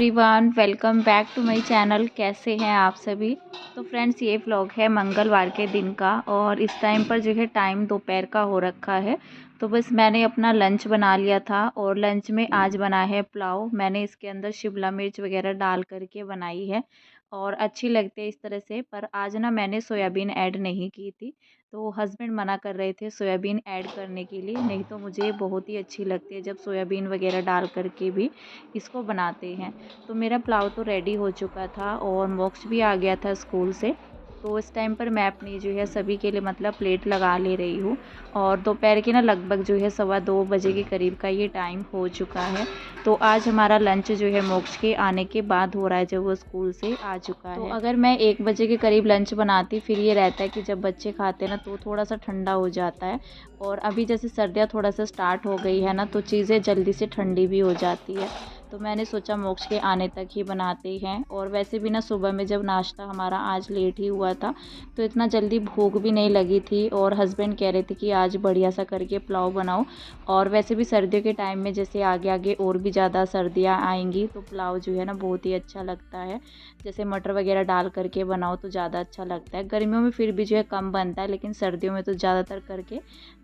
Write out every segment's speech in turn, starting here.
Everyone, welcome back to my channel. कैसे हैं आप सभी। तो फ्रेंड्स, ये व्लॉग है मंगलवार के दिन का और इस टाइम पर जो है टाइम दोपहर का हो रखा है। तो बस मैंने अपना लंच बना लिया था और लंच में आज बना है पुलाव। मैंने इसके अंदर शिमला मिर्च वगैरह डाल करके बनाई है और अच्छी लगती है इस तरह से। पर आज ना मैंने सोयाबीन ऐड नहीं की थी, तो हस्बैंड मना कर रहे थे सोयाबीन ऐड करने के लिए। नहीं तो मुझे बहुत ही अच्छी लगती है जब सोयाबीन वगैरह डाल करके भी इसको बनाते हैं। तो मेरा पुलाव तो रेडी हो चुका था और मोक्ष भी आ गया था स्कूल से। तो इस टाइम पर मैं अपनी जो है सभी के लिए मतलब प्लेट लगा ले रही हूँ। और दोपहर के ना लगभग जो है 2:15 बजे के करीब का ये टाइम हो चुका है। तो आज हमारा लंच जो है मोक्ष के आने के बाद हो रहा है, जब वो स्कूल से आ चुका है। तो अगर मैं 1 बजे के करीब लंच बनाती, फिर ये रहता है कि जब बच्चे खाते हैं ना तो थोड़ा सा ठंडा हो जाता है। और अभी जैसे सर्दियाँ थोड़ा सा स्टार्ट हो गई है ना, तो चीज़ें जल्दी से ठंडी भी हो जाती है। तो मैंने सोचा मोक्ष के आने तक ही बनाते हैं। और वैसे भी ना सुबह में जब नाश्ता हमारा आज लेट ही हुआ था, तो इतना जल्दी भूख भी नहीं लगी थी। और हस्बैंड कह रहे थे कि आज बढ़िया सा करके पुलाव बनाओ। और वैसे भी सर्दियों के टाइम में जैसे आगे आगे और भी ज़्यादा सर्दियाँ आएंगी, तो पुलाव जो है ना बहुत ही अच्छा लगता है। जैसे मटर वगैरह डाल करके बनाओ तो ज़्यादा अच्छा लगता है। गर्मियों में फिर भी जो है कम बनता है, लेकिन सर्दियों में तो ज़्यादातर करके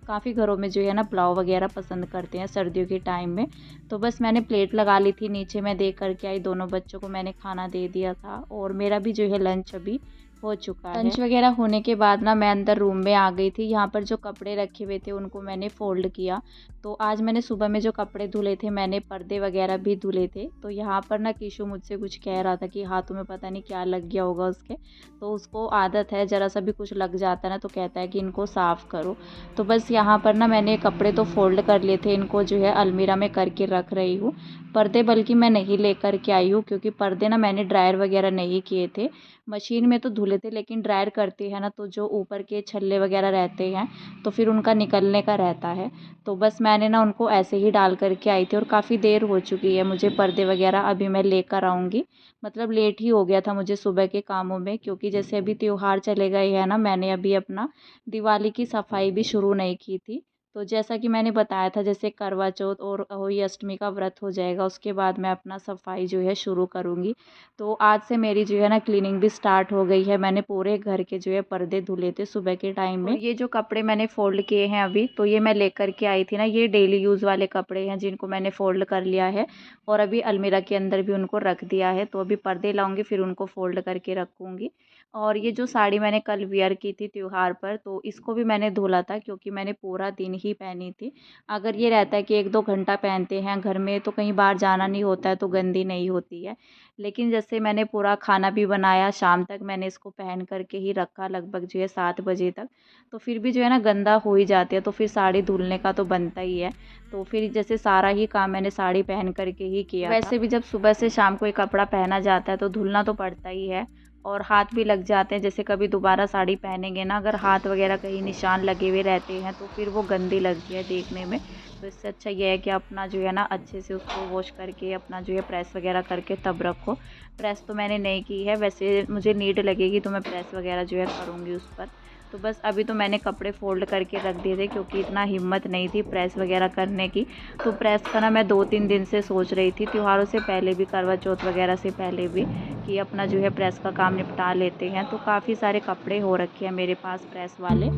काफ़ी घरों में जो है ना पुलाव वगैरह पसंद करते हैं सर्दियों के टाइम में। तो बस मैंने प्लेट लगा ली थी, नीचे मैं दे करके आई। दोनों बच्चों को मैंने खाना दे दिया था और मेरा भी जो है लंच अभी हो चुका है। लंच वगैरह होने के बाद ना मैं अंदर रूम में आ गई थी। यहाँ पर जो कपड़े रखे हुए थे उनको मैंने फ़ोल्ड किया। तो आज मैंने सुबह में जो कपड़े धुले थे, मैंने पर्दे वगैरह भी धुले थे। तो यहाँ पर ना किशु मुझसे कुछ कह रहा था कि हाथों में पता नहीं क्या लग गया होगा उसके। तो उसको आदत है, ज़रा सा भी कुछ लग जाता है ना तो कहता है कि इनको साफ़ करो। तो बस यहाँ पर ना मैंने कपड़े तो फ़ोल्ड कर लिए थे, इनको जो है अलमीरा में करके रख रही हूँ। पर्दे बल्कि मैं नहीं लेकर के आई हूँ, क्योंकि पर्दे ना मैंने ड्रायर वगैरह नहीं किए थे। मशीन में तो धुले थे, लेकिन ड्रायर करते हैं ना तो जो ऊपर के छल्ले वगैरह रहते हैं तो फिर उनका निकलने का रहता है। तो बस मैंने ना उनको ऐसे ही डाल करके आई थी और काफ़ी देर हो चुकी है मुझे पर्दे वगैरह अभी मैं लेकर आऊँगी। मतलब लेट ही हो गया था मुझे सुबह के कामों में, क्योंकि जैसे अभी त्योहार चले गए हैं ना, मैंने अभी अपना दिवाली की सफाई भी शुरू नहीं की थी। तो जैसा कि मैंने बताया था, जैसे करवा चौथ और होली अष्टमी का व्रत हो जाएगा, उसके बाद मैं अपना सफाई जो है शुरू करूँगी। तो आज से मेरी जो है ना क्लीनिंग भी स्टार्ट हो गई है। मैंने पूरे घर के जो है पर्दे धुले थे सुबह के टाइम में। और ये जो कपड़े मैंने फ़ोल्ड किए हैं अभी, तो ये मैं लेकर के आई थी ना, ये डेली यूज़ वाले कपड़े हैं जिनको मैंने फ़ोल्ड कर लिया है और अभी अलमीरा के अंदर भी उनको रख दिया है। तो अभी पर्दे लाऊंगी, फिर उनको फ़ोल्ड करके रखूँगी। और ये जो साड़ी मैंने कल वियर की थी त्योहार पर, तो इसको भी मैंने धुला था, क्योंकि मैंने पूरा दिन ही पहनी थी। अगर ये रहता है कि 1-2 घंटा पहनते हैं घर में, तो कहीं बाहर जाना नहीं होता है तो गंदी नहीं होती है। लेकिन जैसे मैंने पूरा खाना भी बनाया, शाम तक मैंने इसको पहन करके ही रखा, लगभग जो है 7 बजे तक। तो फिर भी जो है ना गंदा हो ही जाती है, तो फिर साड़ी धुलने का तो बनता ही है। तो फिर जैसे सारा ही काम मैंने साड़ी पहन करके ही किया था। वैसे भी जब सुबह से शाम को एक कपड़ा पहना जाता है तो धुलना तो पड़ता ही है। और हाथ भी लग जाते हैं, जैसे कभी दोबारा साड़ी पहनेंगे ना, अगर हाथ वगैरह कहीं निशान लगे हुए रहते हैं तो फिर वो गंदी लगती है देखने में। तो इससे अच्छा ये है कि अपना जो है ना अच्छे से उसको वॉश करके अपना जो है प्रेस वगैरह करके तब रखो। प्रेस तो मैंने नहीं की है, वैसे मुझे नीड लगेगी तो मैं प्रेस वगैरह जो है करूँगी उस पर। तो बस अभी तो मैंने कपड़े फ़ोल्ड करके रख दिए थे, क्योंकि इतना हिम्मत नहीं थी प्रेस वगैरह करने की। तो प्रेस का ना मैं 2-3 दिन से सोच रही थी, त्योहारों से पहले भी, करवा चौथ वगैरह से पहले भी, कि अपना जो है प्रेस का काम निपटा लेते हैं। तो काफ़ी सारे कपड़े हो रखे हैं मेरे पास प्रेस वाले।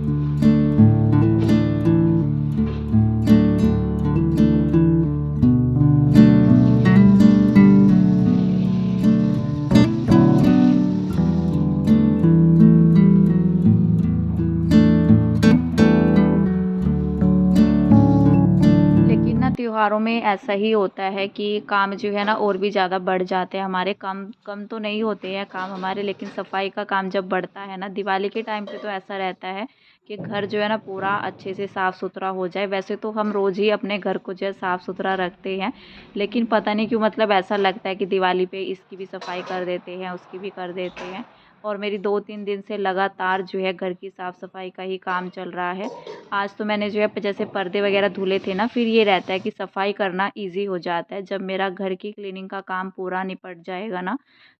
लेकिन ना त्योहारों में ऐसा ही होता है कि काम जो है ना और भी ज़्यादा बढ़ जाते हैं हमारे। कम कम तो नहीं होते हैं काम हमारे, लेकिन सफाई का काम जब बढ़ता है ना दिवाली के टाइम पे, तो ऐसा रहता है कि घर जो है ना पूरा अच्छे से साफ़ सुथरा हो जाए। वैसे तो हम रोज़ ही अपने घर को जो है साफ़ सुथरा रखते हैं, लेकिन पता नहीं क्यों मतलब ऐसा लगता है कि दिवाली पे इसकी भी सफाई कर देते हैं, उसकी भी कर देते हैं। और मेरी 2-3 दिन से लगातार जो है घर की साफ़ सफाई का ही काम चल रहा है। आज तो मैंने जो है जैसे पर्दे वगैरह धुले थे ना, फिर ये रहता है कि सफाई करना ईज़ी हो जाता है। जब मेरा घर की क्लीनिंग का काम पूरा निपट जाएगा ना,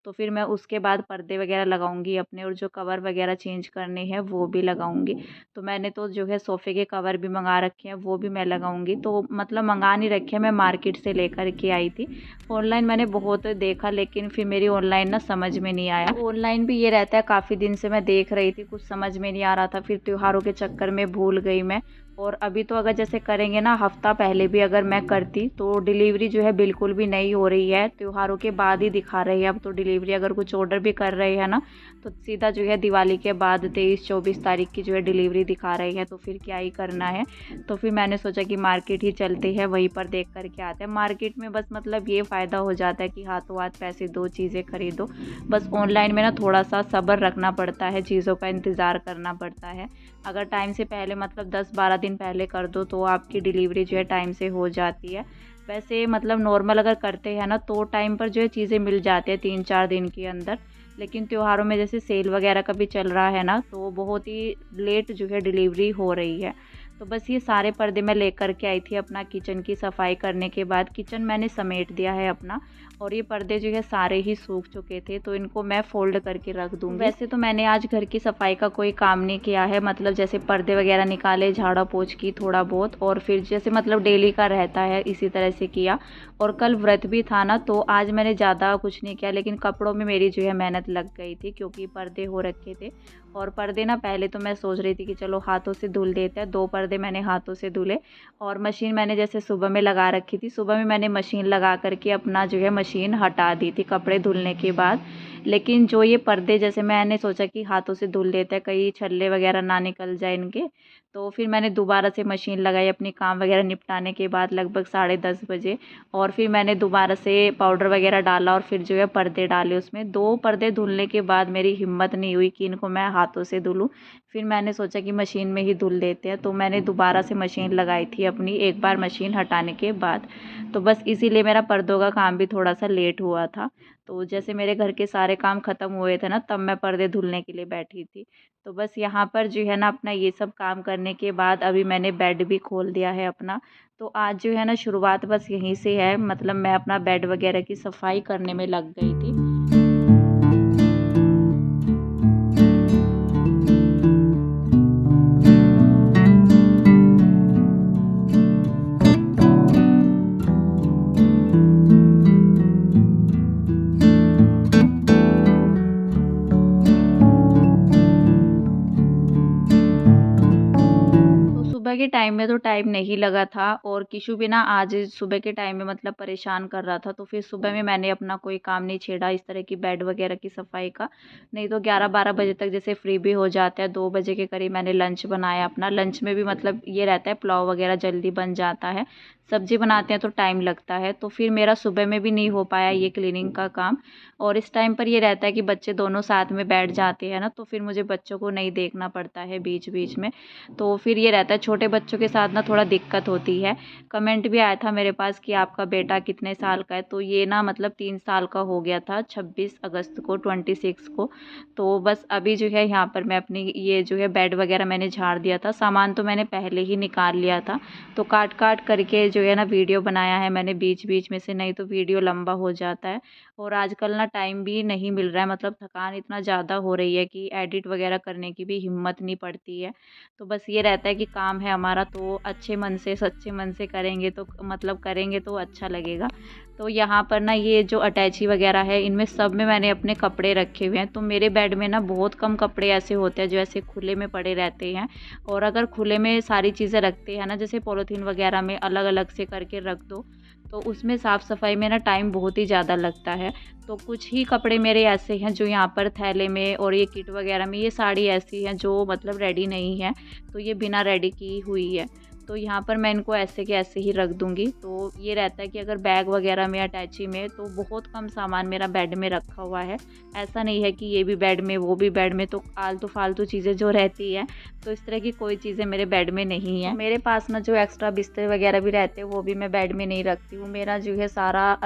तो फिर मैं उसके बाद पर्दे वगैरह लगाऊंगी अपने, और जो कवर वगैरह चेंज करने हैं वो भी लगाऊंगी। तो मैंने तो जो है सोफ़े के कवर भी मंगा रखे हैं, वो भी मैं लगाऊंगी। तो मतलब मंगा नहीं रखे हैं, मैं मार्केट से लेकर के आई थी। ऑनलाइन मैंने बहुत देखा, लेकिन फिर मेरी ऑनलाइन ना समझ में नहीं आया। ऑनलाइन भी ये रहता है, काफ़ी दिन से मैं देख रही थी, कुछ समझ में नहीं आ रहा था, फिर त्योहारों के चक्कर में भूल गई मैं। और अभी तो अगर जैसे करेंगे ना, हफ्ता पहले भी अगर मैं करती तो डिलीवरी जो है बिल्कुल भी नहीं हो रही है, त्योहारों के बाद ही दिखा रही है अब तो डिलीवरी। अगर कुछ ऑर्डर भी कर रहे हैं ना, तो सीधा जो है दिवाली के बाद 23-24 तारीख की जो है डिलीवरी दिखा रही है, तो फिर क्या ही करना है। तो फिर मैंने सोचा कि मार्केट ही चलते हैं, वहीं पर देख कर के आते हैं। मार्केट में बस मतलब ये फ़ायदा हो जाता है कि हाथों हाथ पैसे दो, चीज़ें खरीदो। बस ऑनलाइन में ना थोड़ा सा सब्र रखना पड़ता है, चीज़ों का इंतज़ार करना पड़ता है। अगर टाइम से पहले मतलब 10-12 दिन पहले कर दो तो आपकी डिलीवरी जो है टाइम से हो जाती है। वैसे मतलब नॉर्मल अगर करते हैं ना, तो टाइम पर जो है चीज़ें मिल जाती है 3-4 दिन के अंदर। लेकिन त्योहारों में जैसे सेल वगैरह का भी चल रहा है ना, तो बहुत ही लेट जो है डिलीवरी हो रही है। तो बस ये सारे पर्दे मैं लेकर के आई थी अपना किचन की सफाई करने के बाद। किचन मैंने समेट दिया है अपना, और ये पर्दे जो है सारे ही सूख चुके थे, तो इनको मैं फ़ोल्ड करके रख दूँगी। वैसे तो मैंने आज घर की सफाई का कोई काम नहीं किया है, मतलब जैसे पर्दे वगैरह निकाले, झाड़ा पोंछ की थोड़ा बहुत, और फिर जैसे मतलब डेली का रहता है इसी तरह से किया। और कल व्रत भी था ना, तो आज मैंने ज़्यादा कुछ नहीं किया, लेकिन कपड़ों में मेरी जो है मेहनत लग गई थी, क्योंकि पर्दे हो रखे थे। और पर्दे ना पहले तो मैं सोच रही थी कि चलो हाथों से धुल देते हैं, 2 पर्दे मैंने हाथों से धुले। और मशीन मैंने जैसे सुबह में लगा रखी थी, सुबह में मैंने मशीन लगा करके अपना जो है मशीन हटा दी थी कपड़े धुलने के बाद। लेकिन जो ये पर्दे जैसे मैंने सोचा कि हाथों से धुल देते हैं, कहीं छल्ले वगैरह ना निकल जाए इनके, तो फिर मैंने दोबारा से मशीन लगाई अपनी काम वगैरह निपटाने के बाद लगभग 10:30 बजे। और फिर मैंने दोबारा से पाउडर वगैरह डाला, और फिर जो है पर्दे डाले उसमें। 2 पर्दे धुलने के बाद मेरी हिम्मत नहीं हुई कि इनको मैं हाथों से धुलूँ। फिर मैंने सोचा कि मशीन में ही धुल देते हैं, तो मैंने दोबारा से मशीन लगाई थी अपनी, एक बार मशीन हटाने के बाद। तो बस इसीलिए मेरा पर्दों का काम भी थोड़ा सा लेट हुआ था। तो जैसे मेरे घर के सारे काम ख़त्म हुए थे ना, तब मैं पर्दे धुलने के लिए बैठी थी। तो बस यहाँ पर जो है ना, अपना ये सब काम करने के बाद अभी मैंने बेड भी खोल दिया है अपना। तो आज जो है ना शुरुआत बस यहीं से है, मतलब मैं अपना बेड वगैरह की सफाई करने में लग गई थी। तो सुबह के टाइम में तो टाइम नहीं लगा था, और किशु भी ना आज सुबह के टाइम में मतलब परेशान कर रहा था, तो फिर सुबह में मैंने अपना कोई काम नहीं छेड़ा इस तरह की बेड वगैरह की सफाई का। नहीं तो 11-12 बजे तक जैसे फ्री भी हो जाता है, 2 बजे के करीब मैंने लंच बनाया अपना। लंच में भी मतलब ये रहता है पुलाव वगैरह जल्दी बन जाता है, सब्जी बनाते हैं तो टाइम लगता है, तो फिर मेरा सुबह में भी नहीं हो पाया ये क्लीनिंग का काम। और इस टाइम पर ये रहता है कि बच्चे दोनों साथ में बैठ जाते हैं ना, तो फिर मुझे बच्चों को नहीं देखना पड़ता है बीच बीच में। तो फिर ये रहता है, छोटे बच्चों के साथ ना थोड़ा दिक्कत होती है। कमेंट भी आया था मेरे पास कि आपका बेटा कितने साल का है, तो ये ना मतलब 3 साल का हो गया था 26 अगस्त को, 26 को। तो बस अभी जो है यहाँ पर मैं अपनी ये जो है बेड वगैरह मैंने झाड़ दिया था, सामान तो मैंने पहले ही निकाल लिया था। तो काट काट करके जो है ना वीडियो बनाया है मैंने बीच बीच में से, नहीं तो वीडियो लंबा हो जाता है। और आजकल ना टाइम भी नहीं मिल रहा है, मतलब थकान इतना ज़्यादा हो रही है कि एडिट वगैरह करने की भी हिम्मत नहीं पड़ती है। तो बस ये रहता है कि काम है हमारा, तो अच्छे मन से सच्चे मन से करेंगे तो मतलब करेंगे तो अच्छा लगेगा। तो यहाँ पर ना ये जो अटैची वगैरह है, इनमें सब में मैंने अपने कपड़े रखे हुए हैं। तो मेरे बेड में ना बहुत कम कपड़े ऐसे होते हैं जो ऐसे खुले में पड़े रहते हैं। और अगर खुले में सारी चीज़ें रखते हैं ना, जैसे पॉलीथीन वगैरह में अलग अलग से करके रख दो, तो उसमें साफ़ सफाई में ना टाइम बहुत ही ज़्यादा लगता है। तो कुछ ही कपड़े मेरे ऐसे हैं जो यहाँ पर थैले में, और ये किट वगैरह में, ये साड़ी ऐसी हैं जो मतलब रेडी नहीं है, तो ये बिना रेडी की हुई है। तो यहाँ पर मैं इनको ऐसे के ऐसे ही रख दूँगी। तो ये रहता है कि अगर बैग वगैरह में, अटैची में, तो बहुत कम सामान मेरा बेड में रखा हुआ है। ऐसा नहीं है कि ये भी बेड में वो भी बेड में, तो आलतू फालतू चीज़ें जो रहती है, तो इस तरह की कोई चीज़ें मेरे बेड में नहीं है। मेरे पास ना जो एक्स्ट्रा बिस्तर वगैरह भी रहते हैं, वो भी मैं बेड में नहीं रखती हूँ। मेरा जो है सारा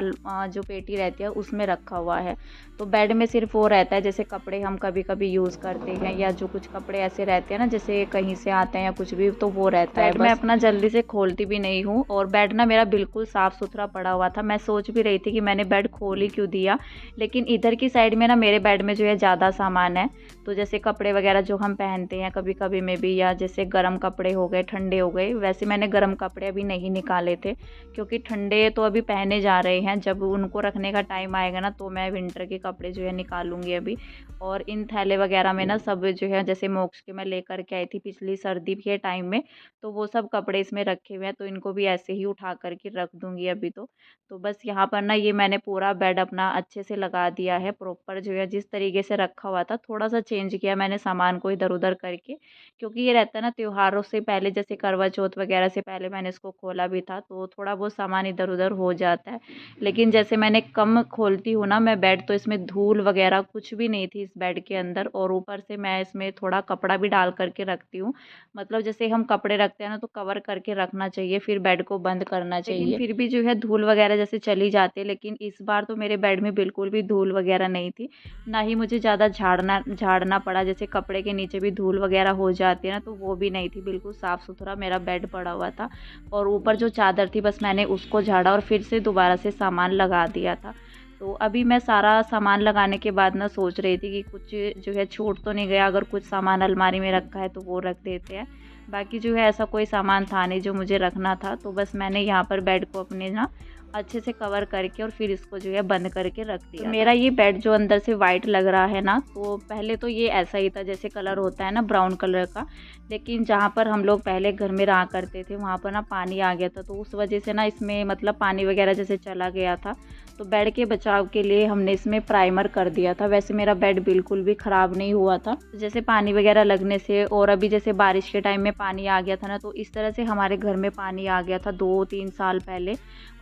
जो पेटी रहती है उसमें रखा हुआ है। तो बेड में सिर्फ वो रहता है जैसे कपड़े हम कभी कभी यूज़ करते हैं, या जो कुछ कपड़े ऐसे रहते हैं ना जैसे कहीं से आते हैं या कुछ भी, तो वो रहता है। बेड में अपना ना जल्दी से खोलती भी नहीं हूँ। और बेड ना मेरा बिल्कुल साफ़ सुथरा पड़ा हुआ था। मैं सोच भी रही थी कि मैंने बेड खोल ही क्यों दिया, लेकिन इधर की साइड में ना मेरे बेड में जो है ज़्यादा सामान है। तो जैसे कपड़े वगैरह जो हम पहनते हैं कभी कभी में भी, या जैसे गर्म कपड़े हो गए, ठंडे हो गए। वैसे मैंने गर्म कपड़े अभी नहीं निकाले थे, क्योंकि ठंडे तो अभी पहने जा रहे हैं। जब उनको रखने का टाइम आएगा ना तो मैं विंटर के कपड़े जो है निकालूंगी अभी। और इन थैले वगैरह में ना सब जो है, जैसे मोक्स के मैं लेकर के आई थी पिछली सर्दी के टाइम में, तो वो सब कपड़े इसमें रखे हुए हैं। तो इनको भी ऐसे ही उठा कर के रख दूंगी अभी। तो बस यहाँ पर ना ये मैंने पूरा बेड अपना अच्छे से लगा दिया है प्रॉपर, जो है जिस तरीके से रखा हुआ था थोड़ा सा चेंज किया मैंने सामान को इधर उधर करके। क्योंकि ये रहता है ना त्योहारों से पहले, जैसे करवा चौथ वगैरह से पहले मैंने इसको खोला भी था, तो थोड़ा वो सामान इधर उधर हो जाता है। लेकिन जैसे मैंने कम खोलती हूँ ना मैं बेड, तो इसमें धूल वगैरह कुछ भी नहीं थी इस बेड के अंदर। और ऊपर से मैं इसमें थोड़ा कपड़ा भी डाल करके रखती हूँ। मतलब जैसे हम कपड़े रखते हैं ना तो कवर करके रखना चाहिए, फिर बेड को बंद करना चाहिए। लेकिन फिर भी जो है धूल वगैरह जैसे चली जाती है। लेकिन इस बार तो मेरे बेड में बिल्कुल भी धूल वगैरह नहीं थी, ना ही मुझे ज़्यादा झाड़ना पड़ा। जैसे कपड़े के नीचे भी धूल वगैरह हो जाती है ना, तो वो भी नहीं थी। बिल्कुल साफ़ सुथरा मेरा बेड पड़ा हुआ था। और ऊपर जो चादर थी बस मैंने उसको झाड़ा और फिर से दोबारा से सामान लगा दिया था। तो अभी मैं सारा सामान लगाने के बाद ना सोच रही थी कि कुछ जो है छूट तो नहीं गया। अगर कुछ सामान अलमारी में रखा है तो वो रख देते हैं। बाकी जो है ऐसा कोई सामान था नहीं जो मुझे रखना था। तो बस मैंने यहाँ पर बेड को अपने ना अच्छे से कवर करके और फिर इसको जो है बंद करके रख दिया। तो मेरा ये बेड जो अंदर से वाइट लग रहा है ना, तो पहले तो ये ऐसा ही था जैसे कलर होता है ना ब्राउन कलर का। लेकिन जहाँ पर हम लोग पहले घर में रहा करते थे वहाँ पर ना पानी आ गया था, तो उस वजह से ना इसमें मतलब पानी वगैरह जैसे चला गया था। तो बेड के बचाव के लिए हमने इसमें प्राइमर कर दिया था। वैसे मेरा बेड बिल्कुल भी ख़राब नहीं हुआ था। जैसे पानी वगैरह लगने से, और अभी जैसे बारिश के टाइम में पानी आ गया था ना, तो इस तरह से हमारे घर में पानी आ गया था 2-3 साल पहले।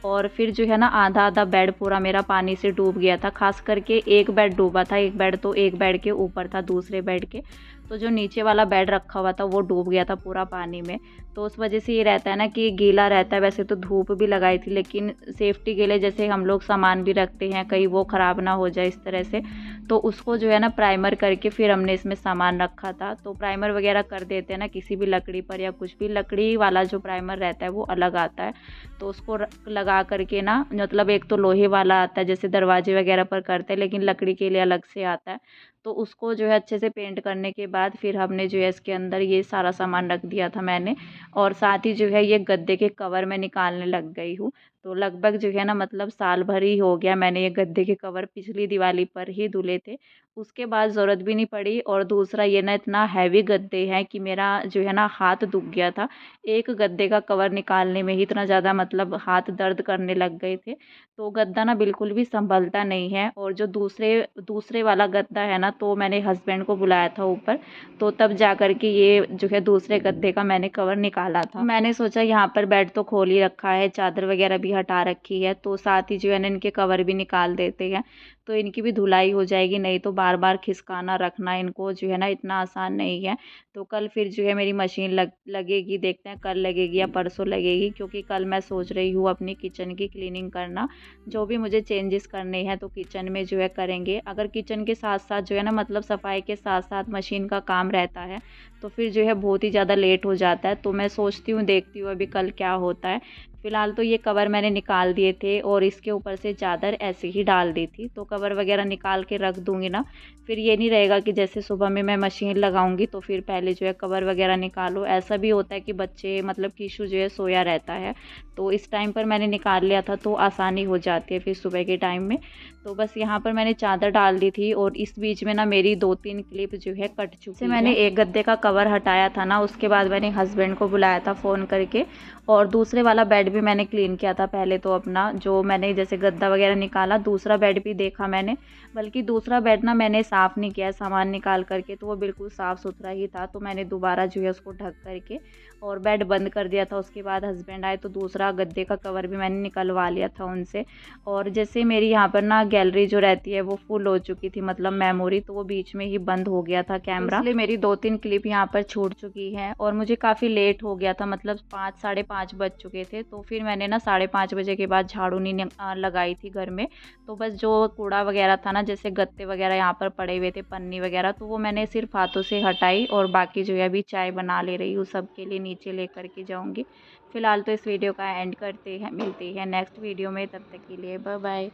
और फिर जो है ना आधा आधा बेड पूरा मेरा पानी से डूब गया था। खास करके एक बेड डूबा था, एक बेड तो एक बेड के ऊपर था दूसरे बेड के। तो जो नीचे वाला बेड रखा हुआ था वो डूब गया था पूरा पानी में। तो उस वजह से ये रहता है ना कि गीला रहता है। वैसे तो धूप भी लगाई थी, लेकिन सेफ्टी के लिए जैसे हम लोग सामान भी रखते हैं कहीं वो ख़राब ना हो जाए इस तरह से, तो उसको जो है ना प्राइमर करके फिर हमने इसमें सामान रखा था। तो प्राइमर वगैरह कर देते हैं ना किसी भी लकड़ी पर या कुछ भी, लकड़ी वाला जो प्राइमर रहता है वो अलग आता है। तो उसको लगा करके ना, मतलब एक तो लोहे वाला आता है जैसे दरवाजे वगैरह पर करते हैं, लेकिन लकड़ी के लिए अलग से आता है। तो उसको जो है अच्छे से पेंट करने के बाद फिर हमने जो है इसके अंदर ये सारा सामान रख दिया था मैंने। और साथ ही जो है ये गद्दे के कवर मैं निकालने लग गई हूँ। तो लगभग जो है ना मतलब साल भर ही हो गया, मैंने ये गद्दे के कवर पिछली दिवाली पर ही धुले थे। उसके बाद ज़रूरत भी नहीं पड़ी। और दूसरा ये ना इतना हैवी गद्दे हैं कि मेरा जो है ना हाथ दुख गया था। एक गद्दे का कवर निकालने में ही इतना ज़्यादा मतलब हाथ दर्द करने लग गए थे। तो गद्दा ना बिल्कुल भी संभलता नहीं है। और जो दूसरे दूसरे वाला गद्दा है ना, तो मैंने हस्बैंड को बुलाया था ऊपर, तो तब जा कर के ये जो है दूसरे गद्दे का मैंने कवर निकाला था। मैंने सोचा यहाँ पर बेड तो खोल ही रखा है, चादर वगैरह भी हटा रखी है, तो साथ ही जो है ना इनके कवर भी निकाल देते हैं। तो इनकी भी धुलाई हो जाएगी, नहीं तो बार बार खिसकाना रखना इनको जो है ना इतना आसान नहीं है। तो कल फिर जो है मेरी मशीन लगेगी, देखते हैं कल लगेगी या परसों लगेगी। क्योंकि कल मैं सोच रही हूँ अपनी किचन की क्लीनिंग करना, जो भी मुझे चेंजेस करने हैं तो किचन में जो है करेंगे। अगर किचन के साथ साथ जो है ना मतलब सफाई के साथ साथ मशीन का काम रहता है तो फिर जो है बहुत ही ज़्यादा लेट हो जाता है। तो मैं सोचती हूँ, देखती हूँ अभी कल क्या होता है। फ़िलहाल तो ये कवर मैंने निकाल दिए थे और इसके ऊपर से चादर ऐसे ही डाल दी थी। तो कवर वगैरह निकाल के रख दूँगी ना, फिर ये नहीं रहेगा कि जैसे सुबह में मैं मशीन लगाऊंगी तो फिर पहले जो है कवर वगैरह निकालो। ऐसा भी होता है कि बच्चे मतलब कीशु जो है सोया रहता है, तो इस टाइम पर मैंने निकाल लिया था तो आसानी हो जाती है फिर सुबह के टाइम में। तो बस यहाँ पर मैंने चादर डाल दी थी और इस बीच में ना मेरी 2-3 क्लिप जो है कट चुकी है। मैंने एक गद्दे का कवर हटाया था ना, उसके बाद मैंने हस्बैंड को बुलाया था फ़ोन करके। और दूसरे वाला बेड भी मैंने क्लीन किया था पहले तो अपना, जो मैंने जैसे गद्दा वगैरह निकाला, दूसरा बेड भी देखा मैंने। बल्कि दूसरा बेड ना मैंने साफ़ नहीं किया सामान निकाल करके, तो वो बिल्कुल साफ़ सुथरा ही था। तो मैंने दोबारा जो है उसको ढक करके और बेड बंद कर दिया था। उसके बाद हस्बैंड आए तो दूसरा गद्दे का कवर भी मैंने निकलवा लिया था उनसे। और जैसे मेरी यहाँ पर ना गैलरी जो रहती है वो फुल हो चुकी थी, मतलब मेमोरी, तो वो बीच में ही बंद हो गया था कैमरा, इसलिए मेरी 2-3 क्लिप यहाँ पर छूट चुकी हैं। और मुझे काफ़ी लेट हो गया था, मतलब 5 साढ़े 5 बज चुके थे। तो फिर मैंने ना 5:30 बजे के बाद झाड़ू नहीं लगाई थी घर में। तो बस जो कूड़ा वगैरह था ना, जैसे गत्ते वगैरह यहाँ पर पड़े हुए थे, पन्नी वगैरह, तो वो मैंने सिर्फ हाथों से हटाई। और बाकी जो है अभी चाय बना ले रही हूँ सबके लिए नीचे लेकर के जाऊँगी। फ़िलहाल तो इस वीडियो का एंड करते हैं, मिलते हैं नेक्स्ट वीडियो में, तब तक के लिए बाय बाय।